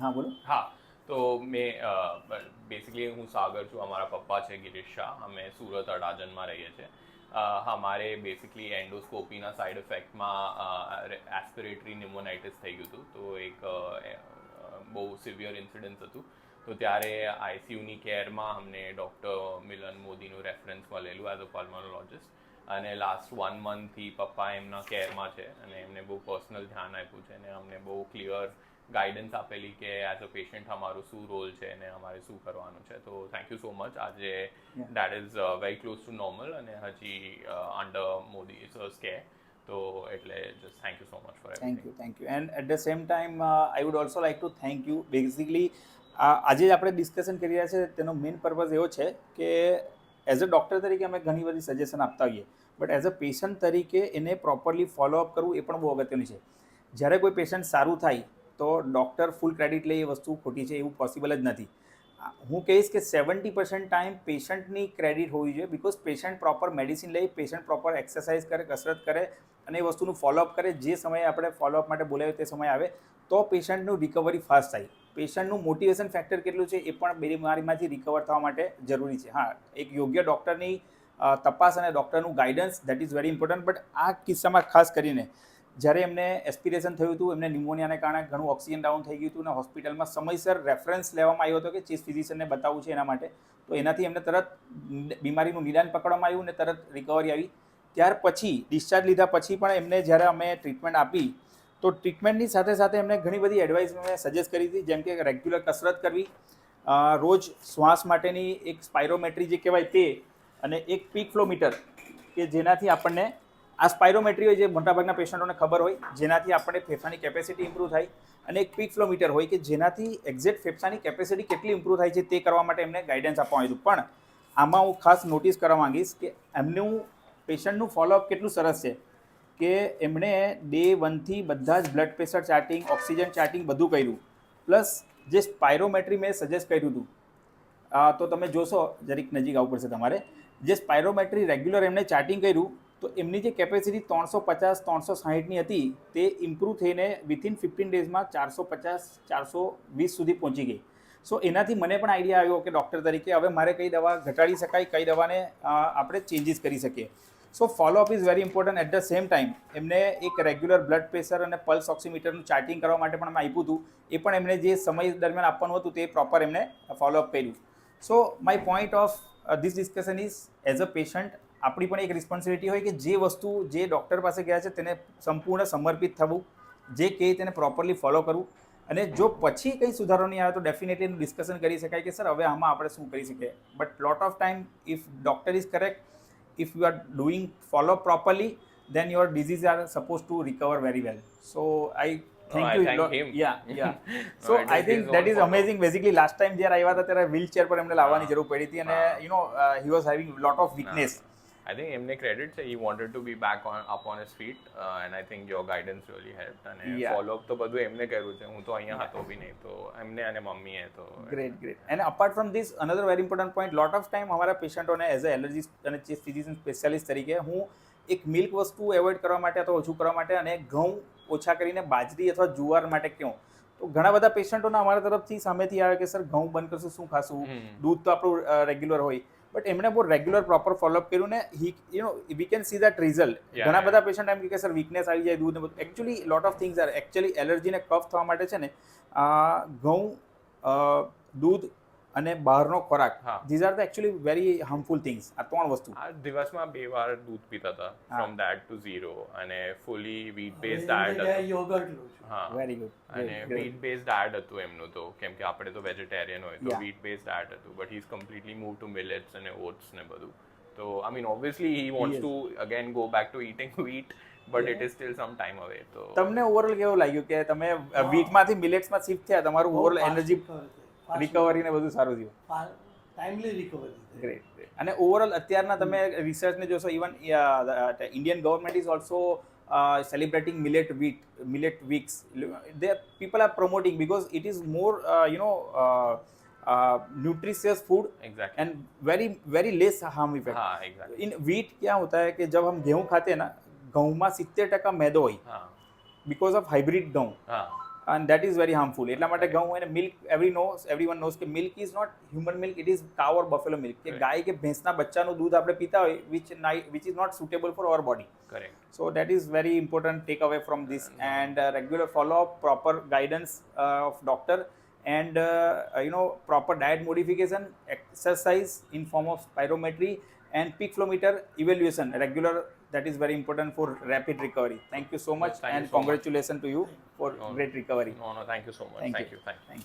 હા બોલો. હા, તો બેસિકલી હું સાગર છું, અમારા પપ્પા છે ગિરીશ શાહ, અમે સુરત અડાજણમાં રહીએ છીએ. હા, મારે બેસિકલી એન્ડોસ્કોપીના સાઇડ ઇફેક્ટમાં એસ્પિરેટરી ન્યુમોનાઇટિસ થઈ ગયું હતું. તો એક બહુ સિવિયર ઇન્સિડન્સ હતું. તો ત્યારે આઈસીયુની કેરમાં અમને ડૉક્ટર મિલન મોદીનું રેફરન્સ મળેલું એઝ અ પલ્મોનોલોજિસ્ટ. અને લાસ્ટ 1 મંથથી પપ્પા એમના કેરમાં છે અને એમને બહુ પર્સનલ ધ્યાન આપ્યું છે અને અમને બહુ ક્લિયર ગાઈડન્સ આપેલી કે એઝ અ પેશન્ટ અમારું શું રોલ છે અને અમારે શું કરવાનું છે. તો થેન્ક યુ સો મચ. આજે that is very close to normal અને હજી અંડર મોદી સર્સ કેર. તો એટલે just thank you so much for everything. Thank you and at the same time I would also like to thank you. Basically આજે આપણે discussion કરી રહ્યા છે તેનો મેઇન પર્પઝ એવો છે કે એઝ અ ડૉક્ટર તરીકે અમે ઘણી બધી સજેશન આપતા હોઈએ, બટ એઝ અ પેશન્ટ તરીકે એને પ્રોપરલી ફોલોઅપ કરવું એ પણ બહુ અગત્યનું છે. જ્યારે કોઈ પેશન્ટ સારું થાય તો ડૉક્ટર ફૂલ ક્રેડિટ લે એ વસ્તુ ખોટી છે, એવું પોસિબલ જ નથી. હું કહીશ કે 70% ટાઈમ પેશન્ટની ક્રેડિટ હોવી જોઈએ, બિકોઝ પેશન્ટ પ્રોપર મેડિસિન લે, પેશન્ટ પ્રોપર એક્સરસાઇઝ કરે, કસરત કરે અને એ વસ્તુનું ફોલોઅપ કરે. જે સમયે આપણે ફોલોઅપ માટે બોલાવીએ તે સમયે આવે તો પેશન્ટનું રિકવરી ફાસ્ટ થાય. પેશન્ટનું મોટિવેશન ફેક્ટર કેટલું છે એ પણ બીમારીમાંથી રિકવર થવા માટે જરૂરી છે. હા, એક યોગ્ય ડૉક્ટરની તપાસ અને ડૉક્ટરનું guidance that is very important. But આ કિસ્સામાં ખાસ કરીને જ્યારે એમને એસ્પિરેશન થયું હતું, એમને ન્યુમોનિયાને કારણે ઘણું ઓક્સિજન ડાઉન થઈ ગયું હતું અને હોસ્પિટલમાં સમયસર રેફરન્સ લેવામાં આવ્યો હતો કે ચીફ ફિઝિશિયનને બતાવવું છે એના માટે. તો એનાથી એમને તરત બીમારીનું નિદાન પકડવામાં આવ્યું અને તરત રિકવરી આવી. ત્યાર પછી ડિસ્ચાર્જ લીધા પછી પણ એમને જ્યારે અમે ટ્રીટમેન્ટ આપી તો ટ્રીટમેન્ટની સાથે સાથે એમને ઘણી બધી એડવાઇસ મેં સજેસ્ટ કરી હતી, જેમ કે રેગ્યુલર કસરત કરવી, રોજ શ્વાસ માટેની એક સ્પાયરોમેટ્રી જે કહેવાય તે, અને એક પીક ફ્લો મીટર કે જેનાથી આપણને આ સ્પાયરોમેટ્રી હોય જે મોટાભાગના પેશન્ટોને ખબર હોય, જેનાથી આપણે ફેફસાની કેપેસિટી ઇમ્પ્રૂવ થાય, અને એક પીક ફ્લો મીટર હોય કે જેનાથી એક્ઝેક્ટ ફેફસાની કેપેસિટી કેટલી ઇમ્પ્રૂવ થાય છે તે કરવા માટે એમને ગાઈડન્સ આપવામાં આવ્યું. પણ આમાં હું ખાસ નોટિસ કરવા માંગીશ કે એમનું પેશન્ટનું ફોલોઅપ કેટલું સરસ છે કે એમણે ડે 1થી બધા જ blood pressure charting, oxygen charting બધું કર્યું. પ્લસ જે સ્પાયરોમેટ્રી મેં સજેસ્ટ કર્યું હતું, તો તમે જોશો, જરીક નજીક આવવું પડશે તમારે. જે સ્પાયરોમેટ્રી રેગ્યુલર એમને ચાર્ટિંગ કર્યું તો એમની જે કેપેસિટી 350-360ની હતી તે ઇમ્પ્રૂવ થઈને વિથિન 15 ડેઝમાં 450-420 સુધી પહોંચી ગઈ. સો એનાથી મને પણ આઈડિયા આવ્યો કે ડૉક્ટર તરીકે હવે મારે કઈ દવા ઘટાડી શકાય, કઈ દવાને આપણે ચેન્જીસ કરી શકીએ. So follow up is very important. At the same time એમને એક રેગ્યુલર બ્લડ પ્રેશર અને પલ્સ ઓક્સિમીટરનું ચાર્ટિંગ કરવા માટે પણ મેં આપ્યું હતું. એ પણ એમને જે સમય દરમિયાન આપવાનું હતું તે પ્રોપર એમને ફોલોઅપ કર્યું. સો my point of this discussion is as a patient આપણી પણ એક રિસ્પોન્સિબિલિટી હોય કે જે વસ્તુ જે ડૉક્ટર પાસે ગયા છે તેને સંપૂર્ણ સમર્પિત થવું, જે કહે તેને પ્રોપરલી ફોલો કરવું. અને જો પછી કંઈ સુધારો નહીં આવે તો ડેફિનેટલી એનું ડિસ્કશન કરી શકાય કે સર હવે આમાં આપણે શું કરી શકીએ. But lot of time if doctor is correct, if you are doing follow properly, then your disease are supposed to recover very well. So I No, thank I you. thank him. Yeah. No, So it I is think his that own is follow. amazing. Basically last time જ્યારે આવ્યા હતા ત્યારે wheelchair પર એમને લાવવાની હા. જરૂર પડી હતી અને હા. he was having lot of weakness. I think એમને ક્રેડિટ છે. He wanted to be back on his feet and I think your guidance really helped. અને Yeah. ફોલો અપ તો બધું એમને કર્યું છે. હું તો અહીંયા હતો બી નહીં. તો એમને અને મમ્મીએ તો Great. And apart from this, another very important point, lot of time અમારા પેશન્ટોને એઝ અ એલર્જીસ્ટ અને ચીફ ફિઝિશિયન સ્પેશિયાલિસ્ટ તરીકે હું એક મિલ્ક વસ્તુ એવોઇડ કરવા માટે અથવા ઓછું કરવા માટે અને ઘઉં ઓછા કરીને બાજરી અથવા જુવાર માટે કહું તો ઘણા બધા પેશન્ટોના અમારા તરફથી સામેથી આવે કે સર ઘઉં બંધ કરશું શું ખાશું, દૂધ તો આપણું રેગ્યુલર હોય. બટ એમણે બહુ રેગ્યુલર પ્રોપર ફોલોઅપ કર્યું ને we can see that result. ઘણા બધા પેશન્ટ એમ કે સર વીકનેસ આવી જાય દૂધ ને બધું. Actually lot of things are actually એલર્જીને કફ થવા માટે છે ને ઘઉં, દૂધ અને બહારનો ખોરાક, હા. These are the actually very harmful things. આ 3 વસ્તુ. આ દિવસમાં 2 વાર દૂધ પીતા હતા. હા. ફ્રોમ ધેટ ટુ ઝીરો અને ફૂલી વીટ બેઝ હવે ડાયટ everyday હતું. yogurt લઉં છું. હા. Very good. અને વીટ બેઝ ડાયટ હતું એમનું તો, કેમ કે આપણે તો વેજીટેરિયન હોય તો Yeah. વીટ બેઝ ડાયટ હતું. But he is completely move to millets અને ઓટ્સ ને બધું. તો I mean obviously he wants Yes. To again go back to eating wheat, but it is still some time away. તો તમને overall કેવું લાગ્યું કે તમે વીટમાંથી મિલેટ્સમાં શિફ્ટ થયા, તમારું બહુ ઓવરઓલ fast એનર્જી recovery થઈ. Fast રિકવરી ને બધું સારું થયું? ટાઈમલી રિકવરી થઈ. ગ્રેટ. અને ઓવરઓલ અત્યારના તમે રિસર્ચને જોશો, even Indian government is also celebrating millet weeks. People are promoting because it is more nutritious food exactly. and very less harm effect. हाँ एग्जैक्टली. इन wheat क्या होता है कि जब हम गेहूं खाते हैं ना, गेहूं में 70% मैदो હોય हाँ बिकॉज ऑफ हाइब्रिड गेहूं. हाँ and that is very harmful. એટલા માટે ઘઉં અને મિલ્ક everyone knows કે milk is not human milk, it is cow or buffalo milk. કે Correct. ગાય કે ભેંસના બચ્ચાનું દૂધ આપણે પીતા હોય which is not suitable for our body. Correct. So that is very important take away from this, and regular follow up, proper guidance of doctor, and proper diet modification, exercise in form of spirometry, and peak flow meter evaluation regular. That is very important for rapid recovery. Thank you so much, Thank you and so much. congratulations to you for No, great recovery. No, thank you so much. Thank Thank you. you. Thank you. Thank you.